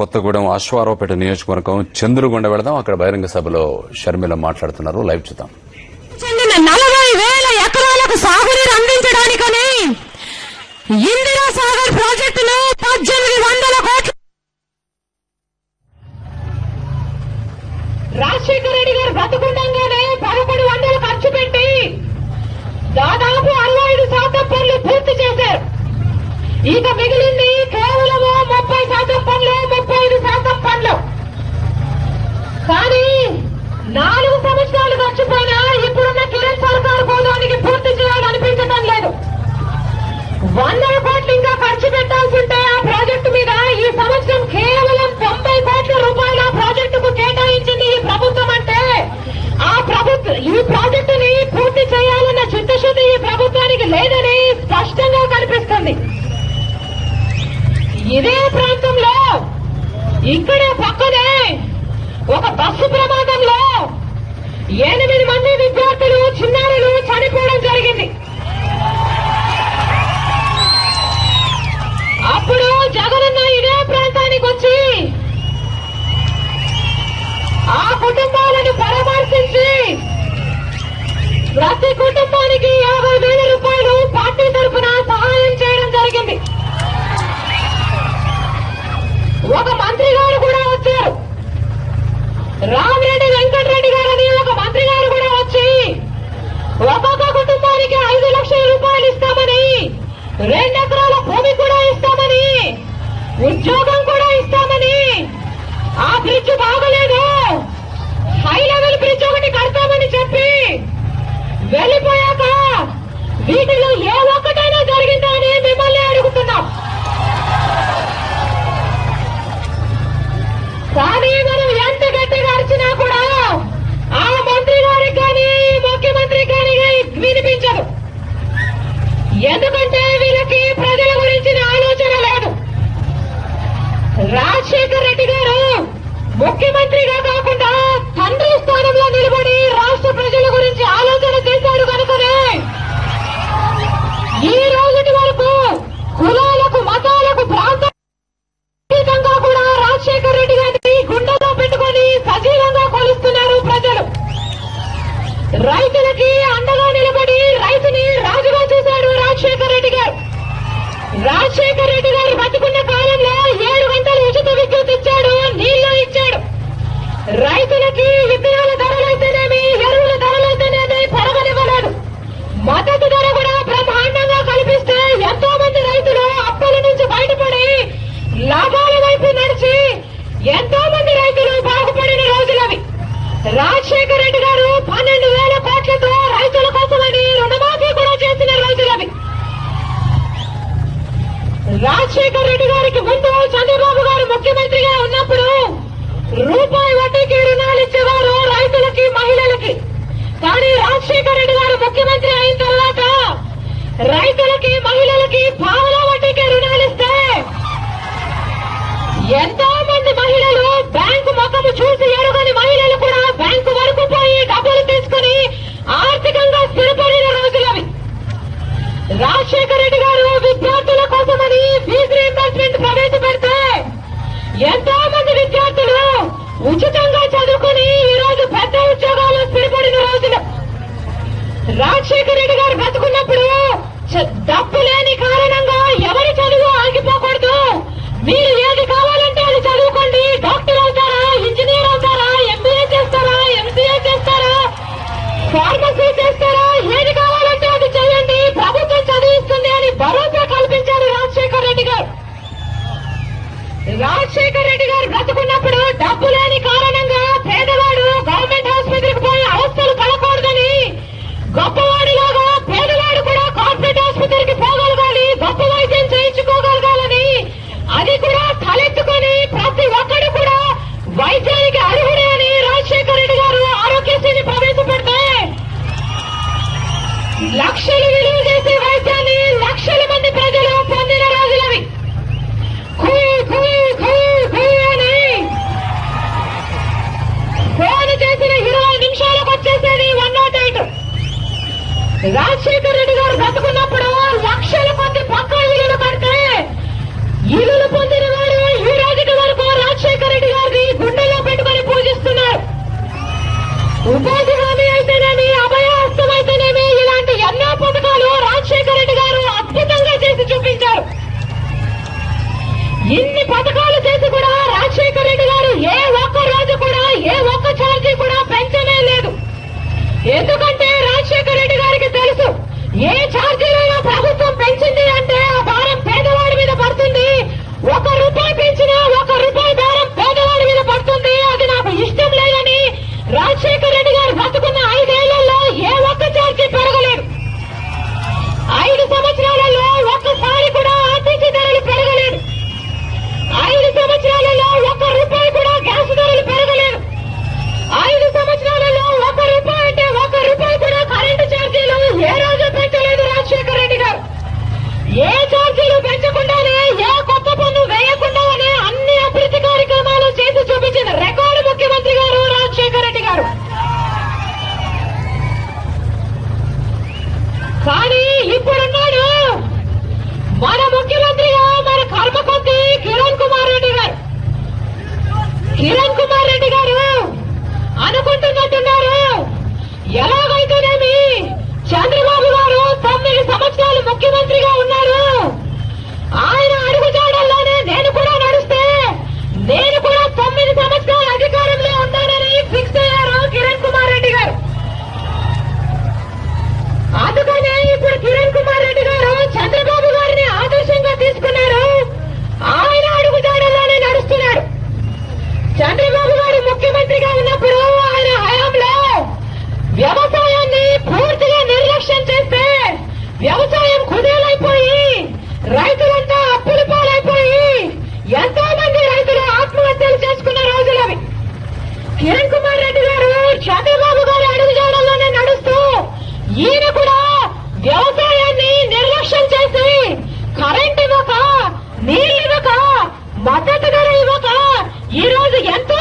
కొత్తగూడెం అశ్వారావుపేట నియోజకవర్గం చంద్రుగొండ వెళదాం. అక్కడ బహిరంగ సభలో షర్మిల మాట్లాడుతున్నారు. లైవ్ చూద్దాం. 40,000 ఎకరాలకు సాగునీరు అందించడానికని ఇందిరా సాగర్ ప్రాజెక్టులో 1800 కోట్లు రాజశేఖర రెడ్డి గారు బతుకుండగానే 1100 ఖర్చు పెట్టి దాదాపు 65% పనులు పూర్తి చేశారు. ఇక మిగిలింది కేవలం 30% పనులు, 35% పనులు. కానీ 4 సంవత్సరాలు గడిచిపోయినా ఇప్పుడున్న కిరణ్ సర్కార్ పోదానికి పూర్తి చేయాలనిపించడం లేదు. 100 కోట్లు ఇంకా ఖర్చు పెట్టాల్సి ఉంటే ఆ ప్రాజెక్టు మీద ఈ సంవత్సరం కేవలం 90 కోట్ల రూపాయల ప్రాజెక్టుకు కేటాయించింది ఈ ప్రభుత్వం. అంటే ఈ ప్రాజెక్టుని పూర్తి చేయాలన్న చిత్తశుద్ధి ఈ ప్రభుత్వానికి లేదని స్పష్టంగా కనిపిస్తుంది. ఇదే ప్రాంతంలో ఇక్కడే పక్కనే ఒక బస్సు ప్రమాదంలో 8 మంది విద్యార్థులు, చిన్నారులు చనిపోవడం జరిగింది. అప్పుడు జగనన్న ఇదే ప్రాంతానికి వచ్చి ఆ కుటుంబాలను పరామర్శించి ప్రతి కుటుంబానికి 50,000 రూపాయలు పార్టీ తరఫున సహాయం చేయడం జరిగింది. ఒక మంత్రి గారు కూడా వచ్చారు. రామిరెడ్డి వెంకటరెడ్డి గారని ఒక మంత్రి గారు కూడా వచ్చి ఒక్కొక్క కుటుంబానికి 5 లక్షల రూపాయలు ఇస్తామని, 2 ఎకరాల భూమి కూడా ఇస్తామని, ఉద్యోగం కూడా ఇస్తామని, ఆ బ్రిడ్జ్ బాగలేదు, హై లెవెల్ బ్రిడ్జ్ ఒకటి కడతామని చెప్పి వెళ్లిపోయాక వీటిలో ఏ ఒక్కటైనా జరిగిందా అని మిమ్మల్ని అడుగుతున్నాం. కానీ మనం ఎంత గట్టిగా అరిచినా కూడా ఆ మంత్రి గారికి కానీ ముఖ్యమంత్రి కానీ వినిపించదు. ఎందుకంటే వీళ్ళకి ప్రజల గురించిన ఆలోచన లేదు. రాజశేఖర రెడ్డి గారు ముఖ్యమంత్రిగా కాకుండా తండ్రి స్థానంలో నిలబడి రాష్ట్ర ప్రజల గురించి ఆలోచన చేశాడు కనుకనే ఈ రోజుటి వరకు కులాలకు, మతాలకు, ప్రాంతంగా కూడా రాజశేఖర రెడ్డి గారిని గుండెలో పెట్టుకుని సజీవంగా కొలుస్తున్నారు ప్రజలు. రైతులకి అండగా నిలబడి రైతుని రాజుగా చూశాడు రాజశేఖర రెడ్డి గారు. రాజశేఖర రెడ్డి గారు బతుకున్న కాలంలో 7 గంటలు ఉచిత విద్యుత్ ఇచ్చాడు, నీళ్లు ఇచ్చాడు. రైతులకి విత్తనాల ధరలైతేనేమి, ఎరువుల ధరలైతేనేమి పెరగనివ్వలేదు. మద్దతు ధర కూడా బ్రహ్మాండంగా కల్పిస్తే ఎంతో మంది రైతులు అప్పుల నుంచి బయటపడి లాభాల వైపు నడిచి ఎంతో మంది రైతులు బాగుపడిన రోజులవి. రాజశేఖర రెడ్డి గారు 12,000 కోట్లతో రైతుల కోసమని రుణమాఫీ కూడా చేసిన రోజులవి. రాజశేఖర రెడ్డి గారికి ముందు చంద్రబాబు గారు ముఖ్యమంత్రిగా ఉన్నప్పుడు రూపాయి వడ్డీకి రుణాలు ఇచ్చేవారు రైతులకి, మహిళలకి. కానీ రాజశేఖర రెడ్డి గారు ముఖ్యమంత్రి అయిన తర్వాత రైతులకి, మహిళలకి పావల వడ్డీకి రుణాలు ఇస్తే ఎంతో మంది మహిళలు బ్యాంకు ముఖము చూసి ఎరుగని మహిళలు కూడా బ్యాంకు వరకు పోయి డబ్బులు తీసుకుని ఆర్థికంగా స్థిరపడిన రోజులవి. రాజశేఖర రెడ్డి గారు విద్యార్థుల కోసమని ఫీజు రీయింబర్స్మెంట్ ప్రవేశపెడితే ఎంతో మంది విద్యార్థులు ఉచితంగా చదువుకుని ఈ రోజు పెద్ద ఉద్యోగాలు స్థిరపడిన రోజులు. రాజశేఖర రెడ్డి గారు బతుకున్నప్పుడు డబ్బు లేని కారణంగా ఎవరి చదువు ఆగిపోకూడదు, మీరు ఏది కావాలంటే అది చదువుకోండి, డాక్టర్ అవుతారా, ఇంజనీర్ అవుతారా, ఎంబీఏ చేస్తారా, ఎంసీఏ చేస్తారా, ఫార్మసీ చేస్తారా, ఏది కావాలంటే అది చేయండి, ప్రభుత్వం చదివిస్తుంది అని భరోసా కల్పించారు రాజశేఖర రెడ్డి గారు. రాజశేఖర రెడ్డి గారు బ్రతుకున్నప్పుడు డబ్బు లేని కారణంగా పేదవాడు గవర్నమెంట్ ఆసుపత్రికి పోయి అవస్థలు పడకూడదని, గొప్పవాడిలాగా పేదవాడు కూడా కార్పొరేట్ ఆసుపత్రికి పోగలగాలి, గొప్ప వైద్యం చేయించుకోగలగాలని అది కూడా తలెత్తుకొని ప్రతి ఒక్కడు కూడా వైద్యానికి అర్హుడే అని రాజశేఖర రెడ్డి గారు ఆరోగ్యశ్రీని ప్రవేశపెడితే లక్షలు విలువ చేసే వైద్యాన్ని లక్షల మంది ప్రజలు పొందిన రోజులవి. అని ఈ రోజు ఎంతో